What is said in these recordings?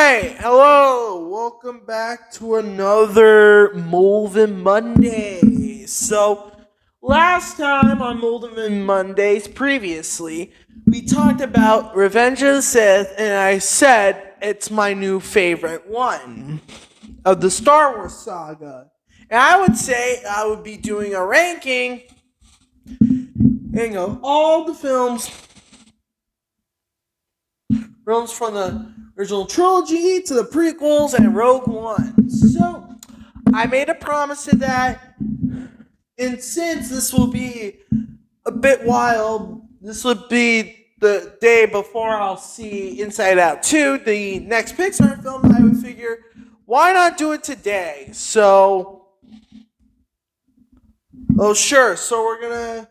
Hi, hello, welcome back to another Molevin Monday. Last time on Molevin Mondays, previously, we talked about Revenge of the Sith, and I said it's my new favorite one of the Star Wars saga. And I would say I would be doing a ranking, all the films from the original trilogy to the prequels and Rogue One. So, I made a promise to that, and since this will be a bit wild, this would be the day before I'll see Inside Out 2, the next Pixar film, I would figure, why not do it today? Sure, so we're gonna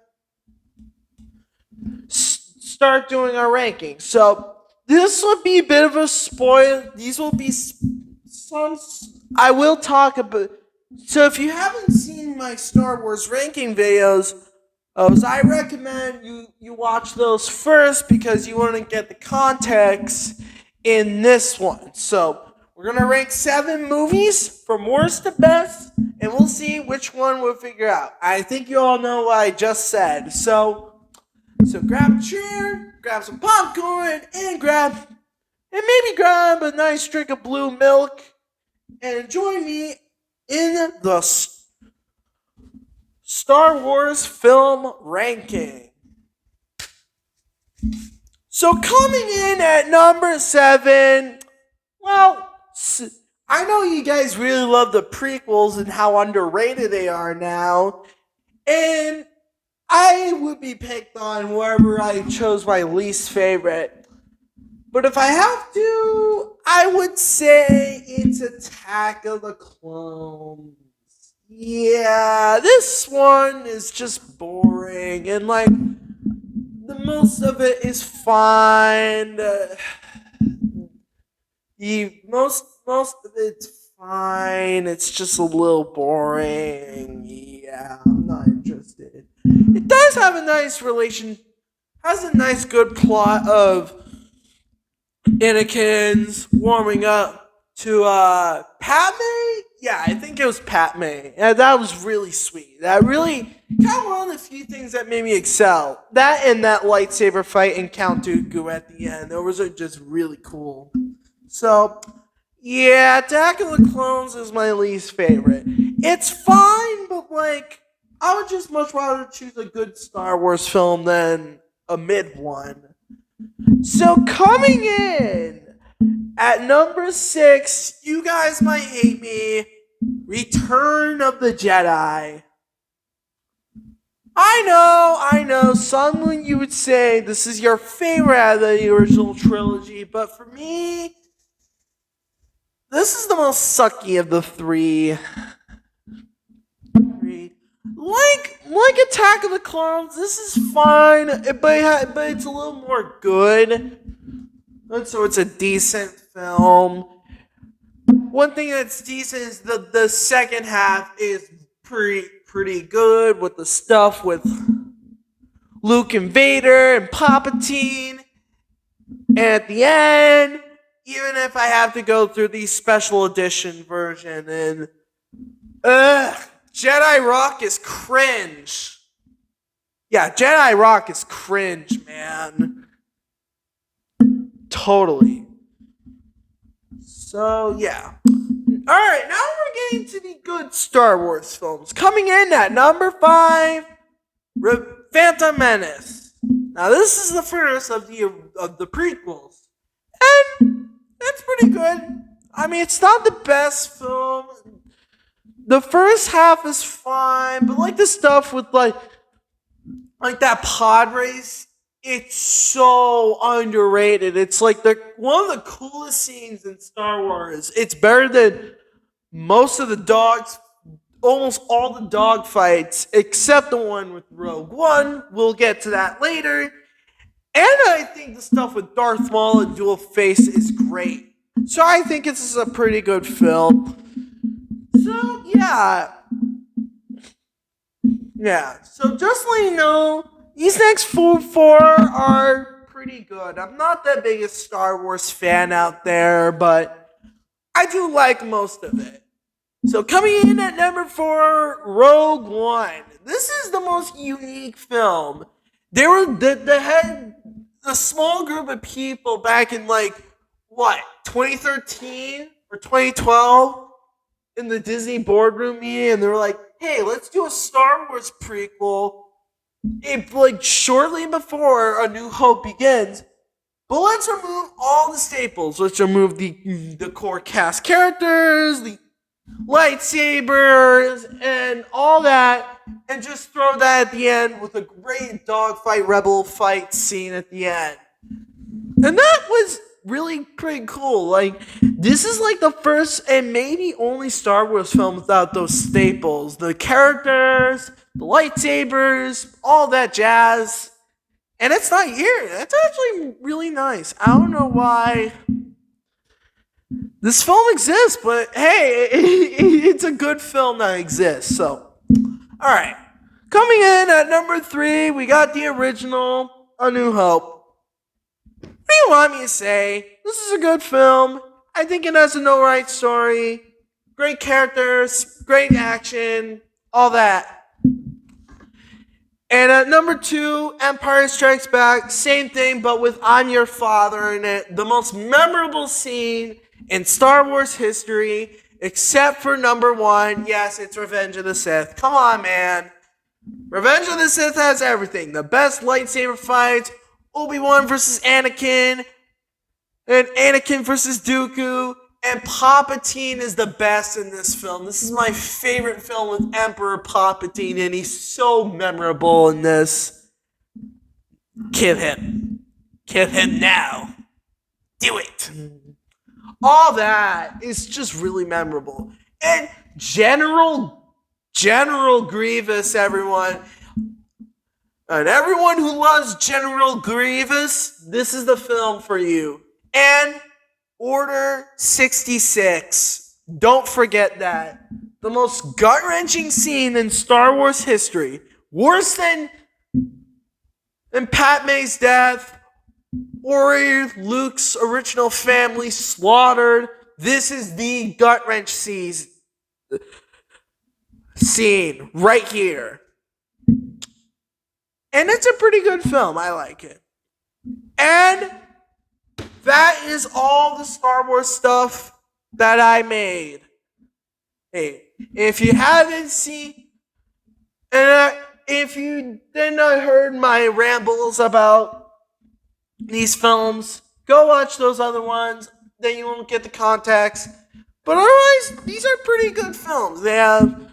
start doing our ranking. So, this will be a bit of a spoil. These will be some. I will talk about. So if you haven't seen my Star Wars ranking videos, I recommend you watch those first because you want to get the context in this one. So we're gonna rank 7 movies from worst to best, and we'll see which one we'll figure out. I think you all know what I just said. So grab a chair, grab some popcorn, and maybe grab a nice drink of blue milk, and join me in the Star Wars film ranking. So coming in at number 7, well, I know you guys really love the prequels and how underrated they are now, and I would be picked on wherever I chose my least favorite. But if I have to, I would say it's Attack of the Clones. Yeah, this one is just boring, and the most of it is fine. The most of it's fine. It's just a little boring. Yeah, I'm not interested. It does have a nice has a nice good plot of Anakin's warming up to Padme. Yeah, I think it was Padme. Yeah, that was really sweet. That really kind of one of the few things that made me excel. That and that lightsaber fight in Count Dooku at the end. Those are just really cool. So, yeah, Attack of the Clones is my least favorite. It's fine, but I would just much rather choose a good Star Wars film than a mid one. So coming in at number 6, you guys might hate me, Return of the Jedi. I know, someone you would say this is your favorite out of the original trilogy, but for me, this is the most sucky of the three. Like Attack of the Clones, this is fine, but it's a little more good. And so it's a decent film. One thing that's decent is the second half is pretty good with the stuff with Luke and Vader and Palpatine. And at the end, even if I have to go through the special edition version, and Jedi Rock is cringe. Yeah, Jedi Rock is cringe, man. Totally. So, yeah. Alright, now we're getting to the good Star Wars films. Coming in at number 5, Phantom Menace. Now, this is the first of the prequels. And it's pretty good. I mean, it's not the best film. The first half is fine, but the stuff with like that pod race, it's so underrated. It's one of the coolest scenes in Star Wars. It's better than most of almost all the dog fights, except the one with Rogue One. We'll get to that later. And I think the stuff with Darth Maul and Dual Face is great. So I think this is a pretty good film. So, yeah. So just let you know, these next four are pretty good. I'm not the biggest Star Wars fan out there, but I do like most of it. So coming in at number 4, Rogue One. This is the most unique film. There were the had a small group of people back in 2013 or 2012 in the Disney boardroom meeting, and they were like, "Hey, let's do a Star Wars prequel." Shortly before A New Hope begins, but let's remove all the staples. Let's remove the core cast characters, the lightsabers, and all that, and just throw that at the end with a great dogfight, rebel fight scene at the end. And that was really pretty cool. This is the first and maybe only Star Wars film without those staples. The characters, the lightsabers, all that jazz. And it's not here. That's actually really nice. I don't know why this film exists, but hey, it's a good film that exists. So, alright. Coming in at number 3, we got the original, A New Hope. What do you want me to say? This is a good film. I think it has an alright story, great characters, great action, all that. And at number 2, Empire Strikes Back, same thing, but with I'm Your Father in it. The most memorable scene in Star Wars history, except for number 1. Yes, it's Revenge of the Sith. Come on, man. Revenge of the Sith has everything. The best lightsaber fights, Obi-Wan versus Anakin, and Anakin versus Dooku, and Palpatine is the best in this film. This is my favorite film with Emperor Palpatine, and he's so memorable in this. Kill him. Kill him now. Do it. All that is just really memorable. And General Grievous, everyone. And everyone who loves General Grievous, this is the film for you. And Order 66. Don't forget that. The most gut-wrenching scene in Star Wars history. Worse than Padme's death or Luke's original family slaughtered. This is the gut-wrench scene right here. And it's a pretty good film. I like it. And that is all the Star Wars stuff that I made. Hey, if you haven't seen, and if you did not heard my rambles about these films, go watch those other ones. Then you won't get the context. But otherwise, these are pretty good films. They have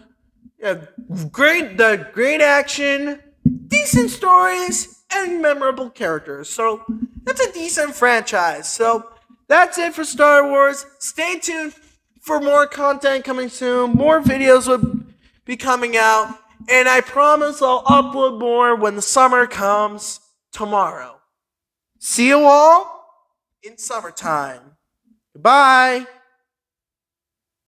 great action, decent stories, and memorable characters. So that's a decent franchise. So that's it for Star Wars. Stay tuned for more content coming soon. More videos will be coming out. And I promise I'll upload more when the summer comes tomorrow. See you all in summertime. Goodbye.